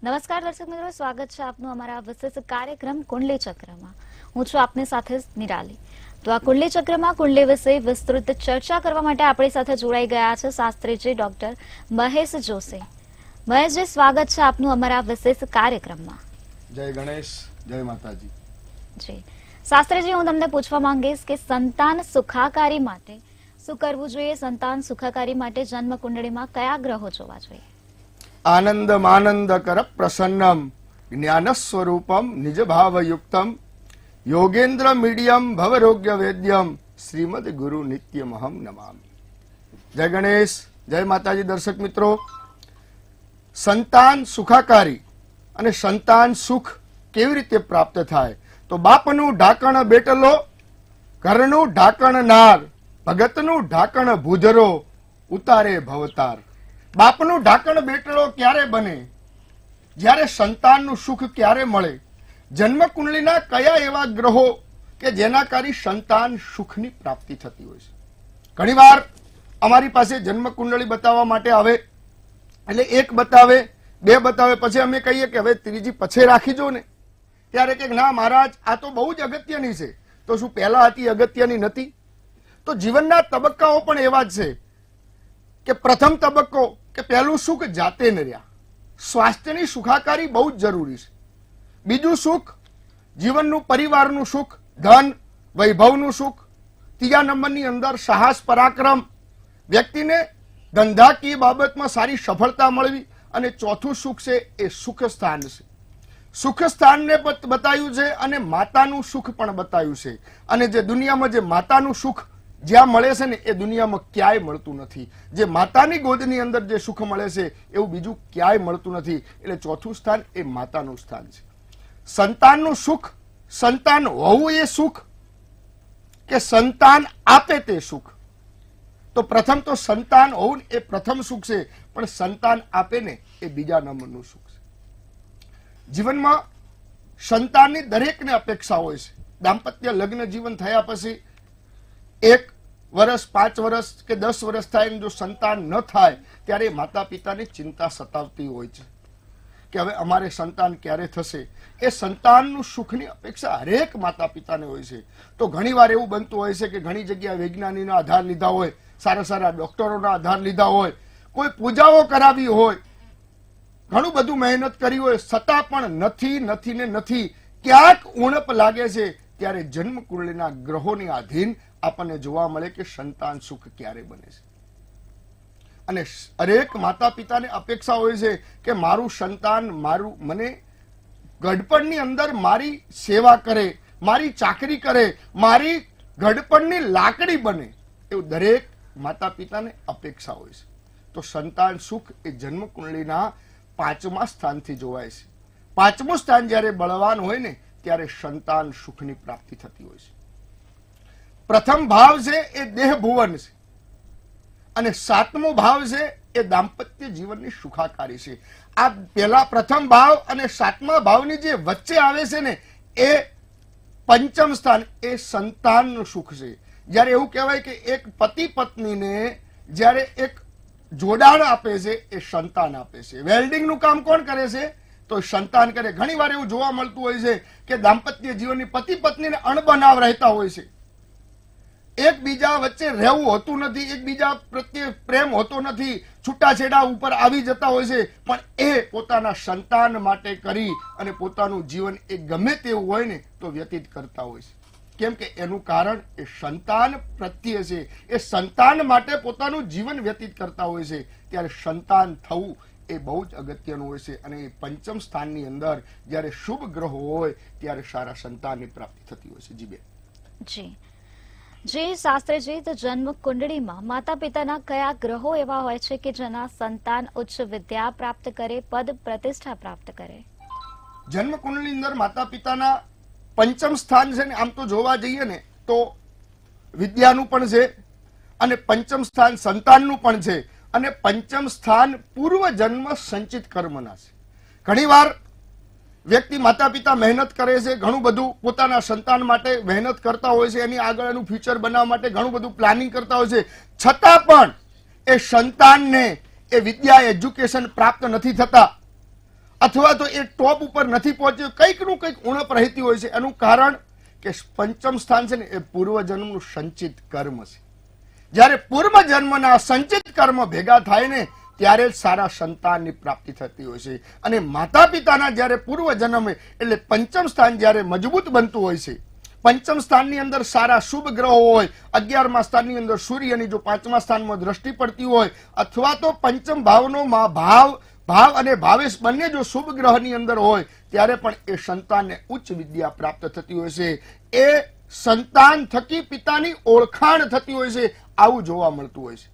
નમસ્કાર દર્શક મિત્રો, સ્વાગત છે આપનું અમારા વિશેષ કાર્યક્રમ કુંડલી ચક્રમાં. હું છું આપની સાથે નિરાલી. તો આ કુંડલી ચક્રમાં કુંડલી વિશે વિસ્તૃત ચર્ચા કરવા માટે આપણી સાથે જોડાઈ ગયા છે શાસ્ત્રીજી ડોક્ટર મહેશ જોશી. મહેશજી, સ્વાગત છે આપનું અમારા વિશેષ કાર્યક્રમમાં. જય ગણેશ, જય માતાજી. જી શાસ્ત્રીજી, હું તમને પૂછવા માંગીશ કે સંતાન સુખાકારી માટે શું કરવું જોઈએ? સંતાન સુખાકારી માટે જન્મ કુંડળીમાં કયા ગ્રહો જોવા જોઈએ? આનંદ કર પ્રસન્નમ જ્ઞાન સ્વરૂપમ નિજ ભાવયુક્તમ યોગેન્દ્ર મીડિયમ ભવરોગ્ય વેદ્યમ શ્રીમદ ગુરુ નિત્યમહમ નમામિ. જય ગણેશ, જય માતાજી. દર્શક મિત્રો, સંતાન સુખાકારી અને સંતાન સુખ કેવી રીતે પ્રાપ્ત થાય? તો બાપનું ઢાંકણ બેટલો, ઘરનું ઢાંકણ નાર, ભગતનું ઢાંકણ ભૂધરો, ઉતારે ભવતાર. બાપનું ઢાંકણ બેટલો ક્યારે બને? જ્યારે સંતાનનું સુખ ક્યારે મળે? જન્મ કુંડલીના કયા એવા ગ્રહો કે જેના કારણે સંતાન સુખની પ્રાપ્તિ થતી હોય છે? ઘણીવાર અમારી પાસે જન્મ કુંડળી બતાવવા માટે આવે, એટલે એક બતાવે, બે બતાવે, પછી અમે કહીએ કે હવે ત્રીજી પછી રાખી જો ને. ત્યારે કે ના મહારાજ, આ તો બહુ જ અગત્યની છે. તો શું પહેલા હતી અગત્યની નથી? તો જીવનના તબક્કાઓ પણ એવા જ છે કે પ્રથમ તબક્કો કે પહેલું સુખ જાતે ન રહ્યા, સ્વાસ્થ્યની સુખાકારી બહુ જ જરૂરી છે. બીજું સુખ જીવનનું પરિવારનું સુખ, ધન વૈભવનું સુખ. ત્રીજા નંબરની અંદર સાહસ પરાક્રમ, વ્યક્તિને ધંધાકીય બાબતમાં સારી સફળતા મળવી. અને ચોથું સુખ છે એ સુખ સ્થાન છે. સુખ સ્થાનને બતાવ્યું છે અને માતાનું સુખ પણ બતાવ્યું છે. અને જે દુનિયામાં જે માતાનું સુખ જ્યાં મળે છે ને એ દુનિયામાં ક્યાંય મળતું નથી. જે માતાની ગોદની અંદર જે સુખ મળે છે એવું બીજું ક્યાંય મળતું નથી. એટલે ચોથું સ્થાન એ માતાનું સ્થાન છે. સંતાનનું સુખ, સંતાન હોવું એ સુખ કે સંતાન આપે તે સુખ? તો પ્રથમ તો સંતાન હોવું એ પ્રથમ સુખ છે, પણ સંતાન આપે ને એ બીજા નંબરનું સુખ છે. જીવનમાં સંતાનની દરેકને અપેક્ષા હોય છે. દાંપત્ય લગ્ન જીવન થયા પછી 1 વર્ષ, 5 વર્ષ કે 10 વર્ષ થાય, જો સંતાન ન થાય ત્યારે માતા પિતાની ચિંતા સતાવતી હોય છે કે હવે અમારે સંતાન ક્યારે થશે. એ સંતાનનું સુખની અપેક્ષા હરેક માતા પિતાને હોય છે. તો ઘણીવાર એવું બનતું હોય છે કે ઘણી જગ્યાએ વૈજ્ઞાનિકના આધાર લીધા હોય, સારા સારા ડોક્ટરોના આધાર લીધા હોય, કોઈ પૂજાઓ કરાવી હોય, ઘણું બધું મહેનત કરી હોય, છતાં પણ નથી ને નથી, ક્યાંક ઉણપ લાગે છે. ત્યારે જન્મ કુંડળીના ગ્રહોની આધીન આપણને જોવા મળે કે સંતાન સુખ ક્યારે બને છે. અને હરેક માતા પિતાને અપેક્ષા હોય છે કે મારું સંતાન મને ગડપણની અંદર મારી સેવા કરે, મારી ચાકરી કરે, મારી ગડપણની લાકડી બને, એવું દરેક માતા પિતાને અપેક્ષા હોય છે. તો સંતાન સુખ એ જન્મ કુંડળીના 5મા સ્થાનથી જોવાય છે. 5મું સ્થાન જ્યારે બળવાન હોય ને ત્યારે સંતાન સુખની પ્રાપ્તિ થતી હોય છે. પ્રથમ ભાવ છે એ દેહ ભુવન છે અને 7મો ભાવ છે એ દાંપત્ય જીવનની સુખાકારી છે. આ પહેલા પ્રથમ ભાવ અને 7મા ભાવની જે વચ્ચે આવે છે ને એ 5મ સ્થાન એ સંતાનનું સુખ છે. જ્યારે એવું કહેવાય કે એક પતિ પત્નીને જ્યારે એક જોડાણ આપે છે એ સંતાન આપે છે. વેલ્ડિંગનું કામ કોણ કરે છે? તો સંતાન કરે. ઘણી વાર એવું જોવા મળતું હોય છે કે દાંપત્ય જીવનની પતિ પત્નીને અણબનાવ રહેતા હોય છે, એકબીજા વચ્ચે રહેવું હોતું નથી, એકબીજા પ્રત્યે પ્રેમ હોતો નથી, છૂટાછેડા ઉપર આવી જતા હોય છે, પણ એ પોતાના સંતાન માટે કરી અને પોતાનું જીવન એ ગમે તેવું હોય ને તો વ્યતીત કરતા હોય છે. કેમ કે એનું કારણ એ સંતાન પ્રત્યે છે. એ સંતાન માટે પોતાનું જીવન વ્યતીત કરતા હોય છે. ત્યારે સંતાન થવું એ બહુ જ અગત્યનું હોય છે. અને એ 5મ સ્થાનની અંદર જ્યારે શુભ ગ્રહો હોય ત્યારે સારા સંતાનની પ્રાપ્તિ થતી હોય છે. જી બેન. જી શાસ્ત્રીજી, તો જન્મ કુંડળીમાં માતા પિતાના કયા ગ્રહો એવા હોય છે કે જેના સંતાન ઉચ્ચ વિદ્યા પ્રાપ્ત કરે, પદ પ્રતિષ્ઠા પ્રાપ્ત કરે? જન્મ કુંડળીની અંદર માતા પિતાના 5મ સ્થાન છે ને, આમ તો જોવા જઈએ ને તો વિદ્યાનું પણ છે અને 5મ સ્થાન સંતાનનું પણ છે અને 5મ સ્થાન પૂર્વ જન્મ સંચિત કર્મના છે. ઘણીવાર વ્યક્તિ માતા પિતા મહેનત કરે છે, ઘણું બધું પોતાના સંતાન માટે મહેનત કરતા હોય છે, એની આગળ એનું ફ્યુચર બનાવવા માટે ઘણું બધું પ્લાનિંગ કરતા હોય છે, છતાં પણ એ સંતાનને એ વિદ્યા એજ્યુકેશન પ્રાપ્ત નથી થતા, અથવા તો એ ટોપ ઉપર નથી પહોંચ્યો, કંઈક નું કંઈક ઉણપ રહેતી હોય છે. એનું કારણ કે પંચમ સ્થાન છે ને એ પૂર્વજન્મનું સંચિત કર્મ છે. જ્યારે પૂર્વજન્મના સંચિત કર્મ ભેગા થાય ને ત્યારે જ સારા સંતાનની પ્રાપ્તિ થતી હોય છે. અને માતા પિતાના જ્યારે પૂર્વજન્મ એટલે પંચમ સ્થાન જ્યારે મજબૂત બનતું હોય છે, પંચમ સ્થાનની અંદર સારા શુભ ગ્રહો હોય, 11મા સ્થાનની અંદર સૂર્યની જો 5મા સ્થાનમાં દ્રષ્ટિ પડતી હોય, અથવા તો પંચમ ભાવનો ભાવ અને ભાવેશ બંને જો શુભ ગ્રહની અંદર હોય, ત્યારે પણ એ સંતાનને ઉચ્ચ વિદ્યા પ્રાપ્ત થતી હોય છે. એ સંતાન થકી પિતાની ઓળખાણ થતી હોય છે. આવું જોવા મળતું હોય છે.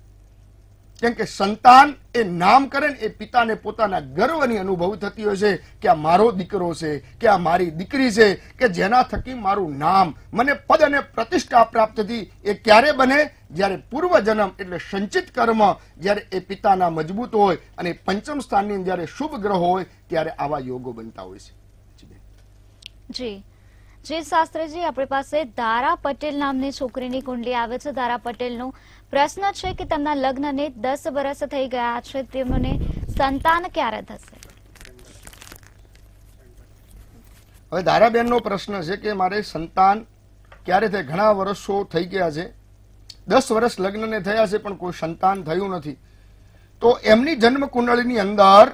કેમ કે સંતાન એ નામ કરે ને એ પિતાને પોતાના ગર્વની અનુભવ થતી હોય છે કે આ મારો દીકરો છે, કે આ મારી દીકરી છે, કે જેના થકી મારું નામ, મને પદ અને પ્રતિષ્ઠા પ્રાપ્ત થઈ. એ ક્યારે બને? જ્યારે પૂર્વજન્મ એટલે સંચિત કર્મ જ્યારે એ પિતાના મજબૂત હોય અને પંચમ સ્થાનની જ્યારે શુભ ગ્રહ હોય ત્યારે આવા યોગો બનતા હોય છે. જી જી શાસ્ત્રીજી, આપણી પાસે ધારા પટેલ નામની છોકરીની કુંડલી આવે છે. ધારા પટેલનો પ્રશ્ન છે કે તેમના લગ્નને 10 વર્ષ થઈ ગયા છે, તેમને સંતાન ક્યારે થશે? હવે ધારાબેનનો પ્રશ્ન છે કે મારે સંતાન ક્યારે થાય? ઘણા વર્ષો થઈ ગયા છે, 10 વર્ષ લગ્નને થયા છે પણ કોઈ સંતાન થયું નથી. તો એમની જન્મ કુંડળીની અંદર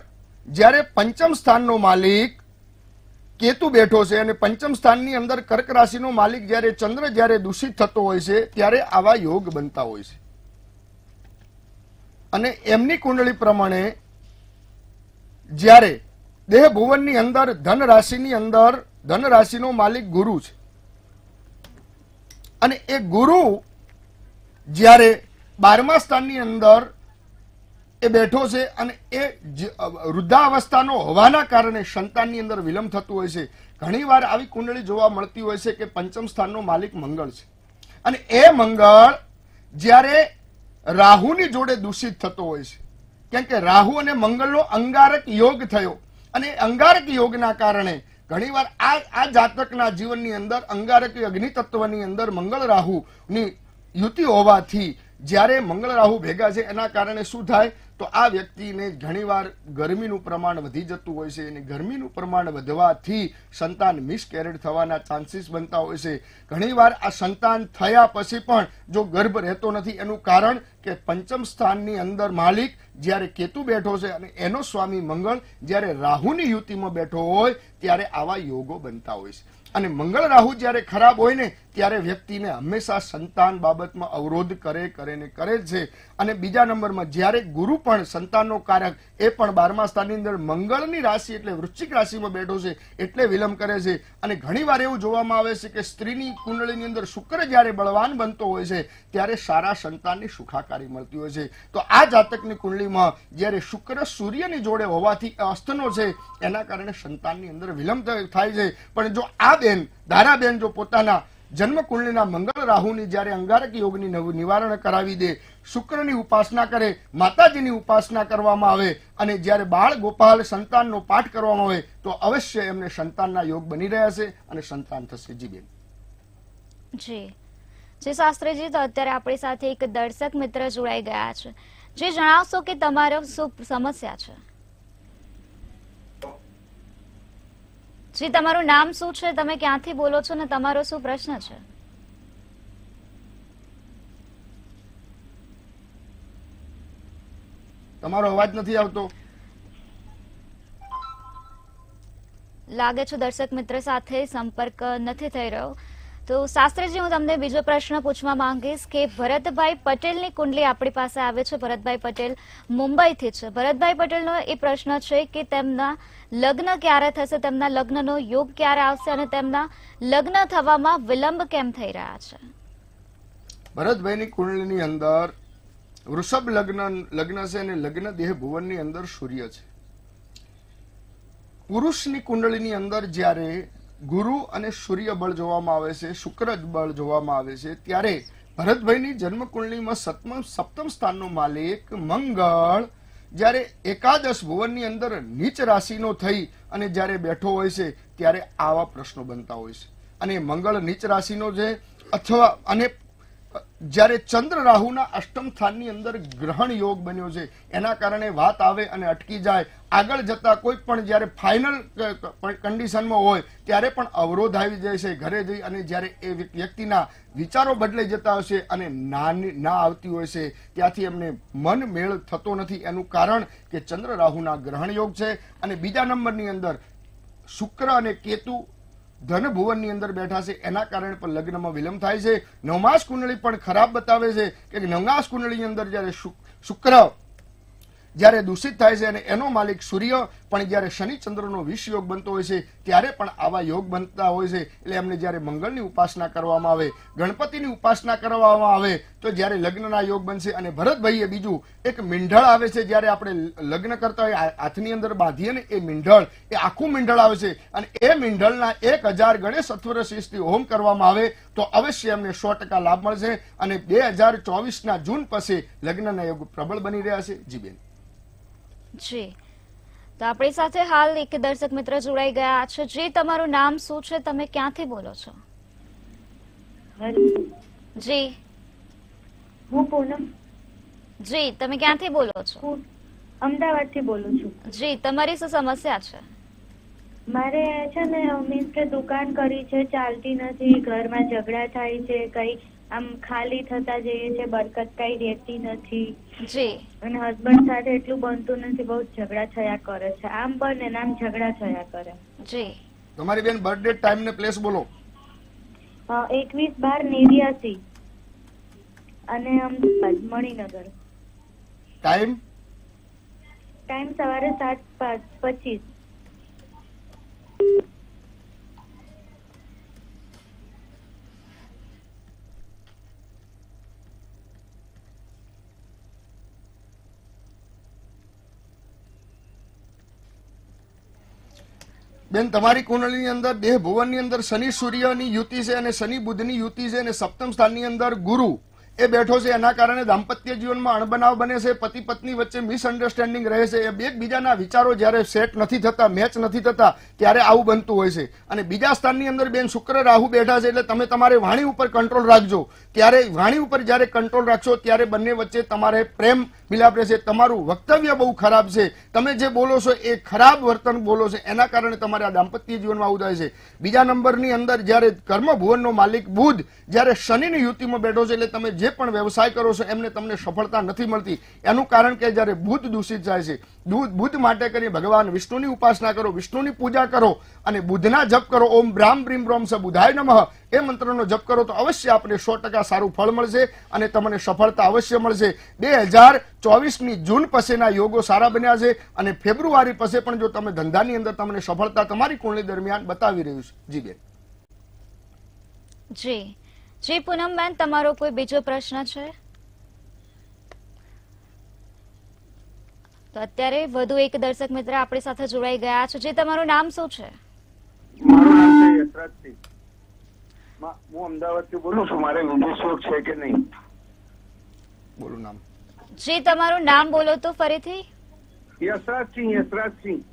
જ્યારે પંચમ સ્થાનનો માલિક કેતુ બેઠો છે અને પંચમ સ્થાનની અંદર કર્ક રાશિનો માલિક જ્યારે ચંદ્ર જ્યારે દૂષિત થતો હોય છે ત્યારે આવા યોગ બનતા હોય છે. અને એમની કુંડળી પ્રમાણે જ્યારે દેહ ભુવનની અંદર ધન રાશિની અંદર ધન રાશિનો માલિક ગુરુ છે અને એ ગુરુ જ્યારે 12મા સ્થાનની અંદર એ બેઠો છે અને એ વૃદ્ધાવસ્થાનો હોવાના કારણે સંતાનની અંદર વિલંબ થતું હોય છે. ઘણીવાર આવી કુંડળી જોવા મળતી હોય છે કે પંચમ સ્થાનનો માલિક મંગળ છે અને એ મંગળ જ્યારે રાહુની જોડે દૂષિત થતો હોય છે. કેમ કે રાહુ અને મંગળનો અંગારક યોગ થયો અને અંગારક યોગના કારણે ઘણીવાર આ જાતકના જીવનની અંદર અંગારક અગ્નિ તત્વની અંદર મંગળ રાહુની યુતિ હોવાથી જ્યારે મંગળ રાહુ ભેગા છે એના કારણે શું થાય તો આ વ્યક્તિને ઘણીવાર ગરમીનું પ્રમાણ વધી જતું હોય છે અને ગરમીનું પ્રમાણ વધવાથી સંતાન મિસકેરેજ થવાના ચાન્સીસ બનતા હોય છે. ઘણીવાર આ સંતાન થયા પછી પણ જો ગર્ભ રહેતો નથી એનું કારણ કે પંચમ સ્થાનની અંદર માલિક જ્યારે કેતુ બેઠો છે અને એનો સ્વામી મંગળ જ્યારે રાહુની યુતિમાં બેઠો હોય ત્યારે આવા યોગો બનતા હોય છે. અને મંગળ રાહુ જ્યારે ખરાબ હોય ને ત્યારે વ્યક્તિને હંમેશા સંતાન બાબતમાં અવરોધ કરે છે. અને બીજા નંબરમાં જ્યારે ગુરુ પણ સંતાનનો કારક એ પણ 12મા સ્થાનની અંદર મંગળની રાશિ એટલે વૃશ્ચિક રાશિમાં બેઠો છે એટલે વિલંબ કરે છે. અને ઘણીવાર એવું જોવામાં આવે છે કે સ્ત્રીની કુંડળીની અંદર શુક્ર જ્યારે બળવાન બનતો હોય છે ત્યારે સારા સંતાનની સુખાકારી મળતી હોય છે. તો આ જાતકની કુંડળીમાં જ્યારે શુક્ર સૂર્યની જોડે હોવાથી અસ્તનો છે એના કારણે સંતાનની અંદર વિલંબ થાય છે. પણ જો આ બેન ધારાબેન જો પોતાના જન્મ કુંડળીના મંગળ રાહુની જ્યારે અંગારક યોગની નિવારણ કરાવી દે, શુક્રની ઉપાસના કરે, માતાજીની ઉપાસના કરવામાં આવે અને જ્યારે બાળ ગોપાલ સંતાનનો પાઠ કરવામાં આવે તો અવશ્ય એમને સંતાનના યોગ બની રહ્યા છે અને સંતાન થશે. જી બેન. જી શાસ્ત્રીજી, તો અત્યારે આપણી સાથે એક દર્શક મિત્ર જોડાઈ ગયા છે. જે જણાવશો કે તમારો શું સમસ્યા છે? જી, તમારું નામ શું છે, તમે ક્યાંથી બોલો છો ને તમારો શું પ્રશ્ન છે? તમારો અવાજ નથી આવતો. લાગે છે દર્શક મિત્ર સાથે સંપર્ક નથી થઈ રહ્યો. તો શાસ્ત્રીજી, હું તમને બીજો પ્રશ્ન પૂછવા માંગીશ કે ભરતભાઈ પટેલની કુંડલી આપણી પાસે આવે છે. ભરતભાઈ પટેલ મુંબઈથી છે. ભરતભાઈ પટેલનો એ પ્રશ્ન છે કે તેમના લગ્ન ક્યારે થશે, તેમના લગ્નનો યોગ ક્યારે આવશે અને તેમના લગ્ન થવામાં વિલંબ કેમ થઈ રહ્યા છે? ભરતભાઈની કુંડલીની અંદર વૃષભ લગ્ન છે અને લગ્ન દેહ ભુવનની અંદર સૂર્ય છે. પુરુષની કુંડળીની અંદર જ્યારે ગુરુ અને સૂર્ય બળ જોવામાં આવે છે, શુક્ર બળ જોવામાં આવે છે, ત્યારે ભરતભાઈની જન્મ કુંડળીમાં સપ્તમ સ્થાનનો માલિક મંગળ જ્યારે એકાદશ ભુવનની અંદર નીચ રાશિનો થઈ અને જ્યારે બેઠો હોય છે ત્યારે આવા પ્રશ્નો બનતા હોય છે. અને મંગળ નીચ રાશિનો છે અથવા અને જ્યારે ચંદ્ર રાહુના અષ્ટમ સ્થાનની અંદર ગ્રહણ યોગ બન્યો છે એના કારણે વાત આવે અને અટકી જાય, આગળ જતા કોઈ પણ જ્યારે ફાઇનલ કન્ડિશનમાં હોય ત્યારે પણ અવરોધ આવી જાય છે. ઘરે જઈ અને જ્યારે એ વ્યક્તિના વિચારો બદલાઈ જતા હોય છે અને ના આવતી હોય છે ત્યાંથી એમને મન મેળ થતો નથી. એનું કારણ કે ચંદ્ર રાહુના ગ્રહણ યોગ છે. અને બીજા નંબરની અંદર શુક્ર અને કેતુ ધન ભુવનની અંદર બેઠા છે એના કારણે પણ લગ્નમાં વિલંબ થાય છે. નવમાસ કુંડળી પણ ખરાબ બતાવે છે કે નવમાસ કુંડળીની અંદર જ્યારે શુક્ર જ્યારે દૂષિત થાય છે અને એનો માલિક સૂર્ય પણ જ્યારે શનિ ચંદ્રનો વિષ યોગ બનતો હોય છે ત્યારે પણ આવા યોગ બનતા હોય છે. એટલે એમને જ્યારે મંગળની ઉપાસના કરવામાં આવે, ગણપતિની ઉપાસના કરવામાં આવે તો જ્યારે લગ્નના યોગ બનશે. અને ભરતભાઈએ બીજું એક મીંઢળ આવે છે, જ્યારે આપણે લગ્ન કરતા હોય હાથની અંદર બાંધીએ ને એ મીંઢળ, એ આખું મીંઢળ આવે છે અને એ મીંઢળના 1000 ગણેશ સત્વર શીશથી હોમ કરવામાં આવે તો અવશ્ય એમને 100% લાભ મળશે. અને 2024ના જૂન પછી લગ્નના યોગ પ્રબળ બની રહ્યા છે. જી બેન. જી, તો આપણી સાથે હાલ એક દર્શક મિત્ર જોડાઈ ગયા છે. જી, તમારું નામ શું છે, તમે ક્યાંથી બોલો છો? જી, હું પૂનમ. જી, તમે ક્યાંથી બોલો છો? હું અમદાવાદથી બોલું છું. જી, તમારી શું સમસ્યા છે? મારે છે ને મીન્સ કે દુકાન કરી છે, ચાલતી નથી, ઘરમાં ઝઘડા થાય છે, કઈ આમ ખાલી થતા જઈએ છે, બરકત કઈ રહેતી નથી. જી, અને હસબન્ડ સાથે એટલું બનતું નથી, બહુ ઝઘડા થયા કરે છે, આમ બને ને આમ ઝઘડા થયા કરે. જી, તમારી બેન બર્થડે ટાઈમ ને પ્લેસ બોલો. 21/12/89 અને અમદાવાદ મણિનગર. ટાઈમ સવારે 7:25. બેન, તમારી કુંડળીની અંદર દેહ ભુવનની અંદર શનિ સૂર્યની યુતિ છે અને શનિ બુધની યુતિ છે અને સપ્તમ સ્થાનની અંદર ગુરુ એ બેઠો છે. એના કારણે દાંપત્ય જીવનમાં અણબનાવ બને છે, પતિ પત્ની વચ્ચે મિસઅન્ડરસ્ટેન્ડિંગ રહે છે. એકબીજાના વિચારો જ્યારે સેટ નથી થતા, મેચ નથી થતા ત્યારે આવું બનતું હોય છે. અને બીજા સ્થાનની અંદર બેન શુક્ર રાહુ બેઠા છે એટલે તમે તમારે વાણી ઉપર કંટ્રોલ રાખજો. ત્યારે વાણી ઉપર જ્યારે કંટ્રોલ રાખશો ત્યારે બંને વચ્ચે તમારે પ્રેમ મિલાપ રહેશે. તમારું વક્તવ્ય બહુ ખરાબ છે, તમે જે બોલો છો એ ખરાબ વર્તન બોલો છો, એના કારણે તમારે આ દાંપત્ય જીવનમાં આવું થાય છે. બીજા નંબરની અંદર જ્યારે કર્મ ભુવનનો માલિક બુધ જ્યારે શનિની યુતિમાં બેઠો છે એટલે તમે જે પણ વ્યવસાય કરો છો એમને તમને સફળતા નથી મળતી. એનું કારણ કે જ્યારે બુધ દૂષિત જાય છે, બુધ માટે કરી ભગવાન વિષ્ણુની ઉપાસના કરો, વિષ્ણુની પૂજા કરો અને બુધના જપ કરો. ઓમ બ્રામ બ્રીમ બ્રોમ સ બુધાય નમઃ એ મંત્રનો જપ કરો તો અવશ્ય આપણે 100% સારું ફળ મળશે અને તમને સફળતા અવશ્ય મળશે. 2024ની જૂન પછીના યોગો સારા બન્યા છે અને ફેબ્રુઆરી પછી પણ જો તમે ધંધાની અંદર તમને સફળતા તમારી કુંડળી દરમિયાન બતાવી રહ્યું છે. જી બેન. જી, જી પૂનમબેન, તમારો કોઈ બીજો પ્રશ્ન છે? તો અત્યારે વધુ એક દર્શક મિત્ર આપણી સાથે જોડાઈ ગયા છે. જે તમારું નામ શું છે? મારું નામ છે યશરાજસિંહ. હું અમદાવાદથી બોલું છું. મારે વિદેશ શોખ છે કે નહીં? બોલું નામ. જી, તમારું નામ બોલો તો ફરીથી. યશરાજસિંહ.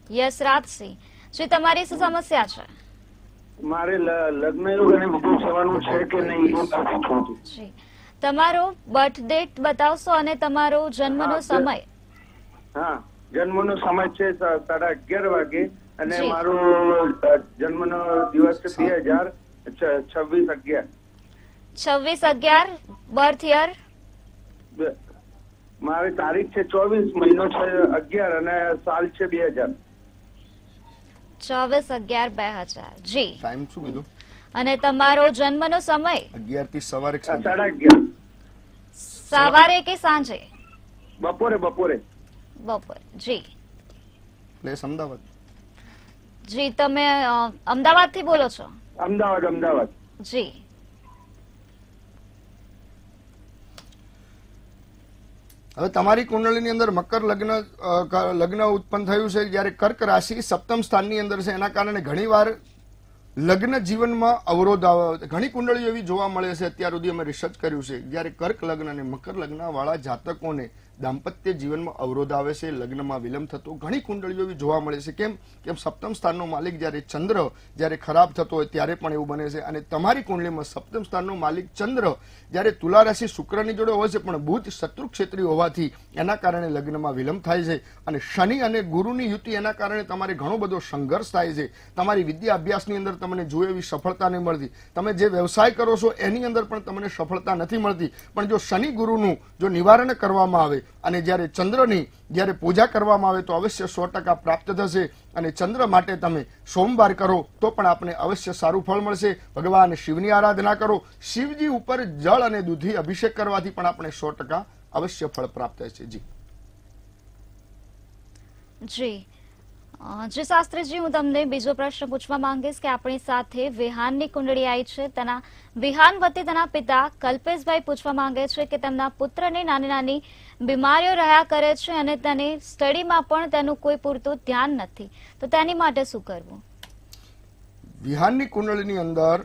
યશરાજસિંહ. જી, તમારી શું સમસ્યા છે? મારે લગ્ન યોગ અને વિદેશ જવાનું છે કે નહીં એ પૂછવું હતું. જી, તમારો બર્થ ડેટ બતાવશો અને તમારો જન્મનો સમય? હા, જન્મનો સમય છે 11:30 વાગે અને જી. મારો જન્મનો દિવસ છે 2026/11. 26/11. Birth year? મારી તારીખ છે 24, મહિનો છે 11 અને સાલ છે 2000. 24/11/2000. જી, ટાઈમ શું કીધું? અને તમારો જન્મનો સમય? 11 થી સવારે 11:30 સવારે કે સાંજે? બપોરે. બપોર. જી, પ્લેસ અમદાવાદ. જી, તમે અમદાવાદ થી બોલો છો? અમદાવાદ. જી, હવે તમારી કુંડળીની અંદર મકર લગ્ન ઉત્પન્ન થયું છે જ્યારે કર્ક રાશિ સપ્તમ સ્થાનની અંદર છે. એના કારણે ઘણીવાર લગ્ન જીવનમાં અવરોધ આવે. ઘણી કુંડળીઓ એવી જોવા મળે છે, અત્યાર સુધી અમે રિસર્ચ કર્યું છે, જ્યારે કર્ક લગ્ન અને મકર લગ્ન વાળા જાતકોને દાંપત્ય જીવનમાં અવરોધ આવે છે, લગ્નમાં વિલંબ થતો ઘણી કુંડળીઓ એવી જોવા મળે છે. કેમ સપ્તમ સ્થાનનો માલિક જ્યારે ચંદ્ર જ્યારે ખરાબ થતો હોય ત્યારે પણ એવું બને છે. અને તમારી કુંડળીમાં સપ્તમ સ્થાનનો માલિક ચંદ્ર જ્યારે તુલા રાશિ શુક્રની જોડે હોય છે, પણ બુધ શત્રુ ક્ષેત્રી હોવાથી એના કારણે લગ્નમાં વિલંબ થાય છે. અને શનિ અને ગુરુની યુતિ એના કારણે તમારે ઘણો બધો સંઘર્ષ થાય છે. તમારી વિદ્યા અભ્યાસની અંદર તમને જોઈએ એવી સફળતા નહીં મળતી. તમે જે વ્યવસાય કરો છો એની અંદર પણ તમને સફળતા નથી મળતી. પણ જો શનિ ગુરુનું જો નિવારણ કરવામાં આવે અને જ્યારે ચંદ્રની જ્યારે પૂજા કરવામાં આવે તો અવશ્ય 100% પ્રાપ્ત થશે. અને ચંદ્ર માટે તમે સોમવાર કરો તો પણ આપને અવશ્ય સારું ફળ મળશે. ભગવાન શિવની આરાધના કરો, શિવજી ઉપર જળ અને દૂધથી અભિષેક કરવાથી પણ આપણે 100% અવશ્ય ફળ પ્રાપ્ત થશે. જી જી જી શાસ્ત્રીજી, હું તમને બીજો પ્રશ્ન પૂછવા માંગીશ કે આપણી સાથે વિહાનની કુંડળી આવી છે. તેના વિહાન વતી તેના પિતા કલ્પેશભાઈ પૂછવા માંગે છે કે તેમના પુત્રને નાની નાની બીમારીઓ રહ્યા કરે છે અને તેની સ્ટડીમાં પણ તેનું કોઈ પૂરતું ધ્યાન નથી, તો તેની માટે શું કરવું? વિહાનની કુંડળીની અંદર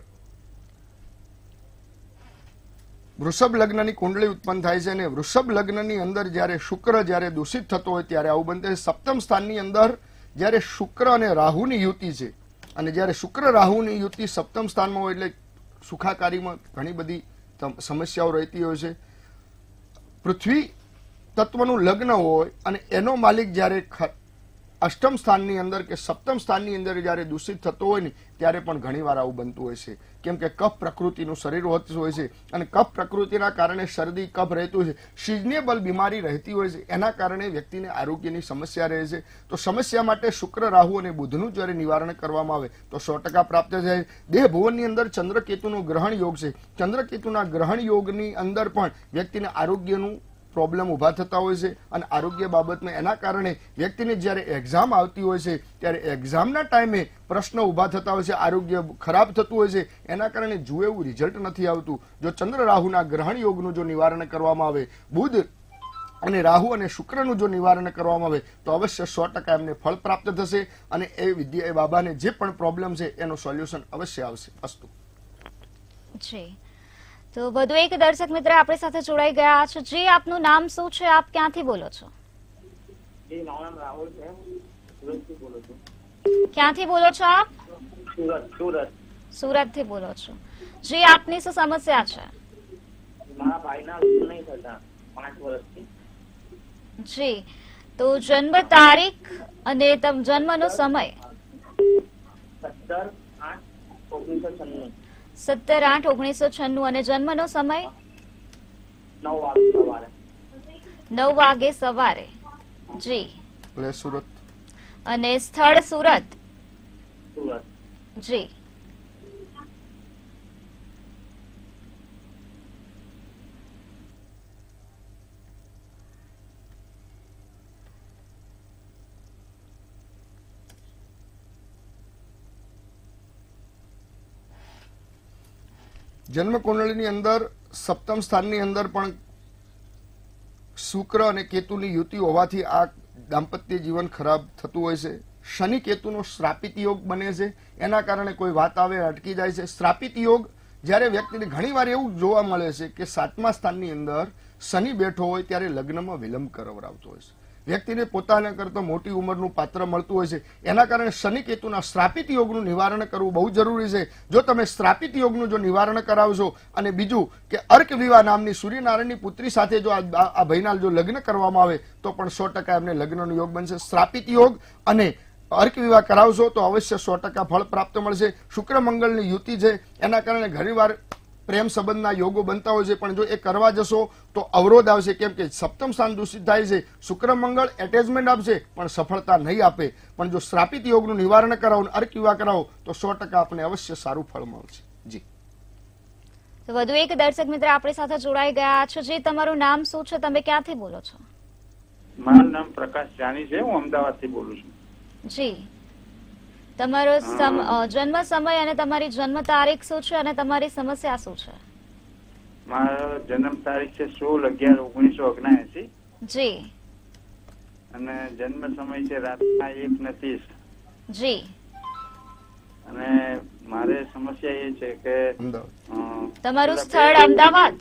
વૃષભ લગ્નની કુંડળી ઉત્પન્ન થાય છે. અને વૃષભ લગ્નની અંદર જ્યારે શુક્ર જ્યારે દૂષિત થતો હોય ત્યારે આવું બનતું હોય. સપ્તમ સ્થાનની અંદર જ્યારે શુક્ર અને રાહુની યુતિ છે અને જ્યારે શુક્ર રાહુની યુતિ સપ્તમ સ્થાનમાં હોય એટલે સુખાકારીમાં ઘણી બધી સમસ્યાઓ રહેતી હોય છે. પૃથ્વી તત્વનું લગ્ન હોય અને એનો માલિક જ્યારે અષ્ટમ સ્થાનની અંદર કે સપ્તમ સ્થાનની અંદર જ્યારે દૂષિત થતો હોય ને ત્યારે પણ ઘણીવાર આવું બનતું હોય છે. કેમ કે કફ પ્રકૃતિનું શરીર હોતું હોય છે અને કફ પ્રકૃતિના કારણે શરદી કફ રહેતું છે, સિઝનેબલ બીમારી રહેતી હોય છે. એના કારણે વ્યક્તિને આરોગ્યની સમસ્યા રહે છે. તો સમસ્યા માટે શુક્ર રાહુ અને બુધનું જ્યારે નિવારણ કરવામાં આવે તો 100% પ્રાપ્ત થાય. દેહ ભુવનની અંદર ચંદ્રકેતુનો ગ્રહણ યોગ છે. ચંદ્રકેતુના ગ્રહણ યોગની અંદર પણ વ્યક્તિને આરોગ્યનું પ્રોબ્લેમ ઊભા થતા હોય છે. અને આરોગ્ય બાબતમાં એના કારણે વ્યક્તિને જ્યારે એક્ઝામ આવતી હોય છે ત્યારે એક્ઝામના ટાઈમે પ્રશ્ન ઊભા થતા હોય છે, આરોગ્ય ખરાબ થતું હોય છે. એના કારણે જુએ એવું રિઝલ્ટ નથી આવતું. જો ચંદ્ર રાહુના ગ્રહણ યોગનું જો નિવારણ કરવામાં આવે, બુધ અને રાહુ અને શુક્રનું જો નિવારણ કરવામાં આવે તો અવશ્ય 100% એમને ફળ પ્રાપ્ત થશે. અને એ વિદ્યા એ બાબાને જે પણ પ્રોબ્લેમ છે એનું સોલ્યુશન અવશ્ય આવશે. અસ્તુ. જી, તો વધુ એક દર્શક મિત્ર આપણી સાથે જોડાઈ ગયા છે. જી, આપનું નામ શું છે? આપ ક્યાંથી બોલો છો? જી, મારું નામ રાહુલ છે. સુરતથી બોલું છું. ક્યાંથી બોલો છો આપ? સુરત. સુરતથી બોલો છો. જી, આપની શું સમસ્યા છે? મારા ભાઈના લગ્ન નહીં થતા 5 વર્ષથી. જી, તો જન્મ તારીખ અને જન્મનો સમય? 17/8/1996. 17/8/1996. અને જન્મનો સમય? 9 વાગે સવારે. 9 વાગે સવારે. જી. એટલે સુરત. અને સ્થળ સુરત? સુરત. જી. જન્મ કુંડળીની અંદર સપ્તમ સ્થાનની અંદર પણ શુક્ર અને કેતુની યુતિ હોવાથી આ દાંપત્ય જીવન ખરાબ થતું હોય છે. શનિ કેતુનો શ્રાપિત યોગ બને છે. એના કારણે કોઈ વાત આવે અટકી જાય છે. શ્રાપિત યોગ જ્યારે વ્યક્તિને ઘણીવાર એવું જોવા મળે છે કે 7મા સ્થાનની અંદર શનિ બેઠો હોય ત્યારે લગ્નમાં વિલંબ કરાવરાવતો હોય છે. વ્યક્તિને પોતાના કરતા મોટી ઉંમરનું પાત્ર મળતું હોય છે. એના કારણે શનિ કેતુના શ્રાપિત યોગનું નિવારણ કરવું બહુ જરૂરી છે. જો તમે શ્રાપિત યોગનું જો નિવારણ કરાવશો અને બીજું કે અર્ક વિવાહ નામની સૂર્યનારાયણની પુત્રી સાથે જો આ ભાઈના જો લગ્ન કરવામાં આવે તો પણ 100% એમને લગ્નનો યોગ બનશે. શ્રાપિત યોગ અને અર્ક વિવાહ કરાવશો તો અવશ્ય 100% ફળ પ્રાપ્ત મળશે. શુક્ર મંગળની યુતિ છે એના કારણે ઘણીવાર પ્રેમ સંબંધના યોગો બનતા હોય છે. પણ જો એ કરવા જશો તો અવરોધ આવશે. કેમ કે સપ્તમ સ્થાન દૂષિત થાય છે. શુક્ર મંગળ એટેચમેન્ટ આપશે પણ સફળતા નહીં આપે. પણ જો શ્રાપિત યોગનું નિવારણ કરાવો, અર્ક વિવાહ કરાવો તો 100% આપને અવશ્ય સારું ફળ મળશે. જી. તો વધુ એક દર્શક મિત્ર આપણી સાથે જોડાઈ ગયા છે. જી, તમારું નામ શું છે? તમે ક્યાંથી બોલો છો? મારું નામ પ્રકાશ જાની છે. હું અમદાવાદથી બોલું છું. જી, તમારો જન્મ સમય અને તમારી જન્મ તારીખ શું છે અને તમારી સમસ્યા શું છે? મારો જન્મ તારીખ છે 16/11/1979. જી. અને જન્મ સમય છે રાતના 1:30. જી. અને મારે સમસ્યા એ છે કે તમારું સ્થળ અમદાવાદ?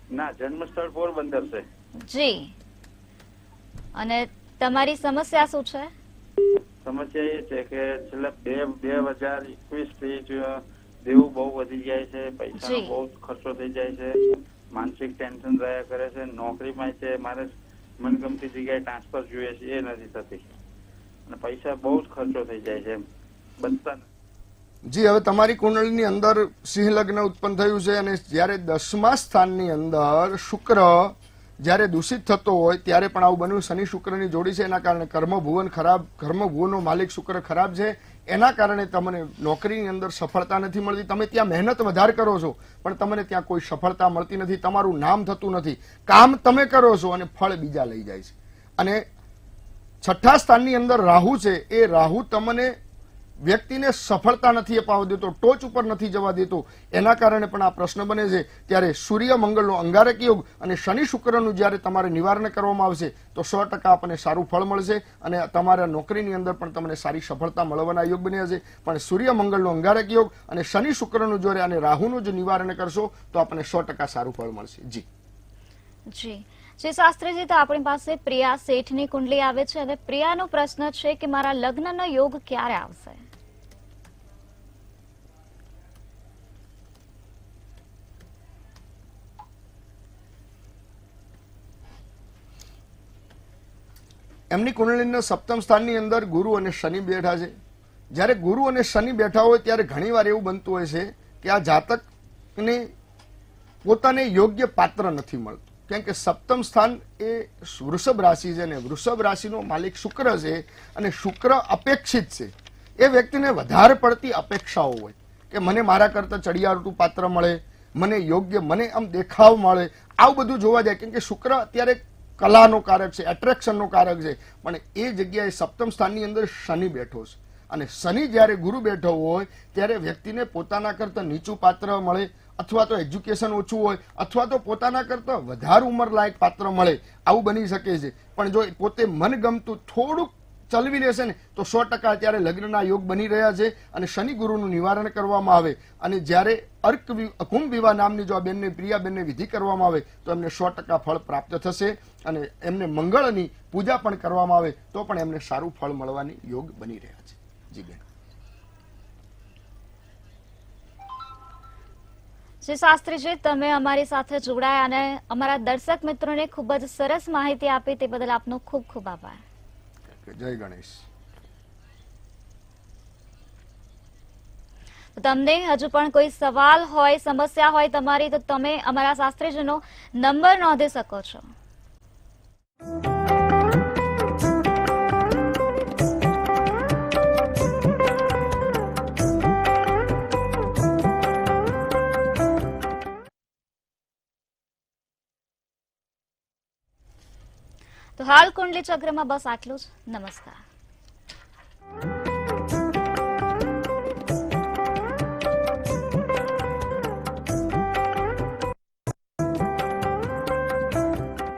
ના, જન્મ સ્થળ પોરબંદર છે. જી. અને તમારી સમસ્યા શું છે? સમસ્યા એ છે કે છેલ્લા 2021 થી જ દેવું બહુ વધી જાય છે, પૈસાનો જી. બહુ ખર્ચો થઈ જાય છે, માનસિક ટેન્શન રહ્યા કરે છે, નોકરીમાં છે મારે મનગમતી જગ્યાએ ટ્રાન્સફર જોઈએ છે એ નથી થતી, અને પૈસા બહુ જ ખર્ચો થઈ જાય છે એમ બનતા નથી. જી, હવે તમારી કુંડળીની અંદર સિંહ લગ્ન ઉત્પન્ન થયું છે અને જ્યારે 10મા સ્થાનની અંદર શુક્ર જ્યારે દૂષિત થતો હોય ત્યારે પણ આવું બન્યું. શનિ શુક્રની જોડી છે, એના કારણે કર્મભુવન ખરાબ, કર્મભુવનનો માલિક શુક્ર ખરાબ છે, એના કારણે તમને નોકરીની અંદર સફળતા નથી મળતી. તમે ત્યાં મહેનત વધારે કરો છો પણ તમને ત્યાં કોઈ સફળતા મળતી નથી, તમારું નામ થતું નથી, કામ તમે કરો છો અને ફળ બીજા લઈ જાય છે. અને 6ઠ્ઠા સ્થાનની અંદર રાહુ છે, એ રાહુ તમને વ્યક્તિને સફળતા નથી અપાવવા દેતો, ટોચ ઉપર નથી જવા દેતો, એના કારણે પણ આ પ્રશ્ન બને છે. ત્યારે સૂર્ય મંગળનો અંગારક યોગ અને શનિ શુક્રનું જ્યારે તમારે નિવારણ કરવામાં આવશે તો 100% આપણને સારું ફળ મળશે અને તમારા નોકરીની અંદર પણ તમને સારી સફળતા મળવાના યોગ બન્યા છે. પણ સૂર્ય મંગળનો અંગારક યોગ અને શનિ શુક્રનું જોડે અને રાહુનું જો નિવારણ કરશો તો આપણને 100% સારું ફળ મળશે. જી જી જી શાસ્ત્રીજી, તો આપણી પાસે પ્રિયા શેઠની કુંડલી આવે છે અને પ્રિયાનો પ્રશ્ન છે કે મારા લગ્નનો યોગ ક્યારે આવશે? એમની કુંડળીના 7મ સ્થાનની અંદર ગુરુ અને શનિ બેઠા છે. જ્યારે ગુરુ અને શનિ બેઠા હોય ત્યારે ઘણીવાર એવું બનતું હોય છે કે આ જાતકને પોતાને યોગ્ય પાત્ર નથી મળતું, કેમ કે 7મ સ્થાન એ વૃષભ રાશિ છે અને વૃષભ રાશિનો માલિક શુક્ર છે અને શુક્ર અપેક્ષિત છે. એ વ્યક્તિને વધારે પડતી અપેક્ષાઓ હોય કે મને મારા કરતા ચડિયાતું પાત્ર મળે, મને યોગ્ય, મને આમ દેખાવ મળે, આવું બધું જોવા જાય, કેમ કે શુક્ર અત્યારે કલાનો કારક છે, એટ્રેક્શનનો કારક છે. પણ એ જગ્યાએ 7મ સ્થાનની અંદર શનિ બેઠો છે અને શનિ જ્યારે ગુરુ બેઠો હોય ત્યારે વ્યક્તિને પોતાના કરતા નીચું પાત્ર મળે, અથવા તો એજ્યુકેશન ઓછું હોય, અથવા તો પોતાના કરતા વધારે ઉંમર લાયક પાત્ર મળે, આવું બની શકે છે. પણ જો પોતે મનગમતું થોડુંક ચલવી લેશે ને તો 100% અત્યારે લગ્નના યોગ બની રહ્યા છે અને શનિ ગુરુનું નિવારણ કરવામાં આવે અને જ્યારે કુંભ વિવાહ નામની જો આ બેનને પ્રિયાબેનને વિધિ કરવામાં આવે તો એમને 100% ફળ પ્રાપ્ત થશે અને એમને મંગળની પૂજા પણ કરવામાં આવે તો પણ એમને સારું ફળ મળવાની યોગ બની રહ્યા છે. જી બેન. જી શાસ્ત્રીજી, તમે અમારી સાથે જોડાયા અને અમારા દર્શક મિત્રોને ખૂબ જ સરસ માહિતી આપી, તે બદલ આપનો ખૂબ ખૂબ આભાર. જય ગણેશ. તમને હજુ પણ કોઈ સવાલ હોય, સમસ્યા હોય તમારી, તો તમે અમારા શાસ્ત્રીજીનો નંબર નોંધી શકો છો. તો હાલ કુંડલી ચક્રમાં બસ આટલું જ. નમસ્કાર.